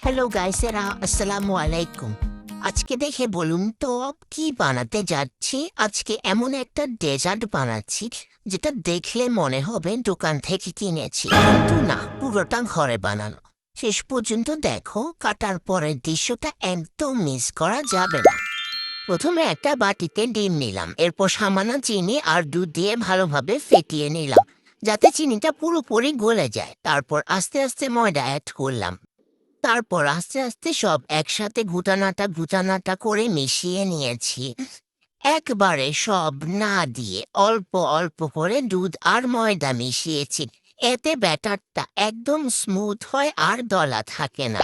Hello গাইসেরা, আসসালামু আলাইকুম। আজকে দেখে বলুন তো কি বানাতে যাচ্ছি। আজকে এমন একটা ডেজার্ট বানাচ্ছি যেটা দেখলে মনে হবে দোকান থেকে কিনেছি, কিন্তু না, পুরোটা ঘরে বানানো। শেষ পর্যন্ত দেখো, কাটার পরের দৃশ্যটা একদম মিস করা যাবে না। প্রথমে একটা বাটিতে ডিম নিলাম, এরপর সামান্য চিনি আর দুধ দিয়ে ভালোভাবে ফেটিয়ে নিলাম যাতে চিনিটা পুরোপুরি গলে যায়। তারপর আস্তে আস্তে ময়দা অ্যাড করলাম। তারপর আস্তে আস্তে সব একসাথে ঘুটানাটা করে মিশিয়ে নিয়েছি। একবারে সব না দিয়ে অল্প অল্প করে দুধ আর ময়দা মিশিয়েছি। এতে ব্যাটারটা একদম স্মুথ হয় আর দলা থাকে না।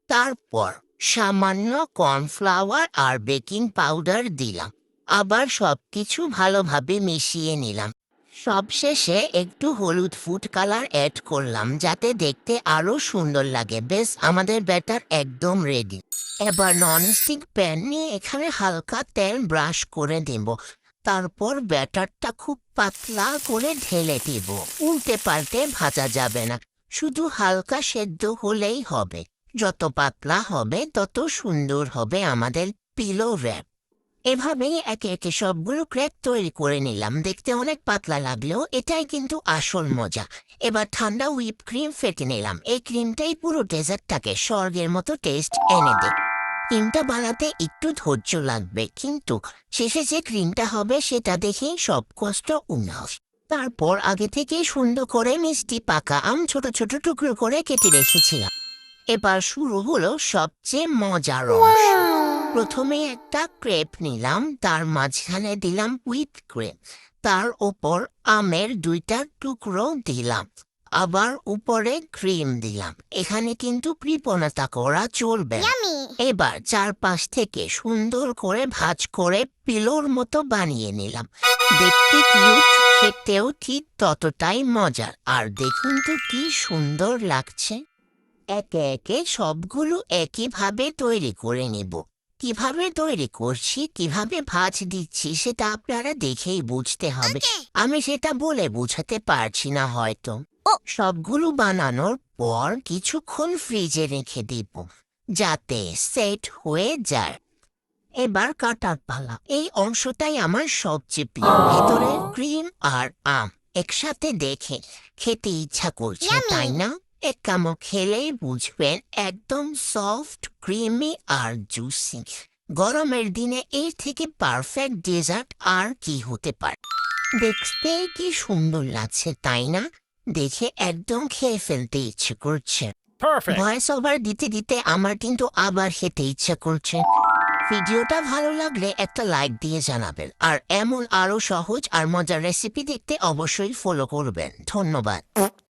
তারপর সামান্য কর্নফ্লাওয়ার আর বেকিং পাউডার দিলাম। আবার সবকিছু ভালোভাবে মিশিয়ে নিলাম। সবশেষে একটু হলুদ ফুড কালার অ্যাড করলাম যাতে দেখতে আরো সুন্দর লাগে। বেশ, আমাদের ব্যাটার একদম রেডি। এবার ননস্টিক প্যান নিয়ে এখানে হালকা তেল ব্রাশ করে দেব। তারপর ব্যাটারটা খুব পাতলা করে ঢেলে দিব। উল্টে পাল্টে ভাজা যাবে না, শুধু হালকা সেদ্ধ হলেই হবে। যত পাতলা হবে তত সুন্দর হবে আমাদের পিলো র্যাপ। এভাবেই একে একে সবগুলো ক্র্যাক তৈরি করে নিলাম। দেখতে অনেক পাতলা লাগলেও এটাই কিন্তু আসল মজা। এবার ঠান্ডা হুইপ ক্রিম ফেটে নিলাম। এই ক্রিমটাই পুরো ডেজার্টটাকে স্বর্গের মতো টেস্ট এনে দেয়। ক্রিমটা বানাতে একটু ধৈর্য লাগবে, কিন্তু শেষে যে ক্রিমটা হবে সেটা দেখেই সব কষ্ট উন্নস। তারপর আগে থেকে সুন্দর করে মিষ্টি পাকা আম ছোট ছোট টুকরো করে কেটে রেখেছিলাম। এবার শুরু হলো সবচেয়ে মজার অংশ। প্রথমে একটা ক্রেপ নিলাম, তার মাঝখানে দিলাম হুইপ ক্রিম, তার ওপর আমের দুইটা টুকরো দিলাম, আবার উপরে ক্রিম দিলাম। এখানে কিন্তু কৃপণতা করা চলবে না। এবার চারপাশ থেকে সুন্দর করে ভাঁজ করে পিলোর মতো বানিয়ে নিলাম। দেখতে কিউট, খেতেও ঠিক ততটাই মজার। আর দেখুন তো কি সুন্দর লাগছে। একে একে সবগুলো একইভাবে তৈরি করে নেব। কিভাবে তৈরি করছি, কিভাবে ভাঁজ দিচ্ছি সেটা আপনারা দেখেই বুঝতে হবে। আমি সেটা বলে বোঝাতে পারছি না হয়তো। সবগুলো বানানোর পর কিছুক্ষণ ফ্রিজে রেখে দিব যাতে সেট হয়ে যায়। এবার কাটার পালা। এই অংশটাই আমার সবচেয়ে প্রিয়। ভেতরে ক্রিম আর আম একসাথে দেখে খেতে ইচ্ছা করছে, তাই না? এক কামড় খেলেই বুঝবেন, একদম সফট, ক্রিমি আর জুসি। গরমের দিনে এর থেকে পারফেক্ট ডেজার্ট আর কি হতে পারে। দেখতে কি সুন্দর লাগছে, তাই না? দেখে একদম খেয়ে ফেলতে ইচ্ছে করছে। Perfect. ভয়েস ওভার দিতে দিতে আমার কিন্তু আবার খেতে ইচ্ছে করছে। ভিডিওটা ভালো লাগলে একটা লাইক দিয়ে জানাবেন, আর এমন আরো সহজ আর মজার রেসিপি দেখতে অবশ্যই ফলো করবেন। ধন্যবাদ।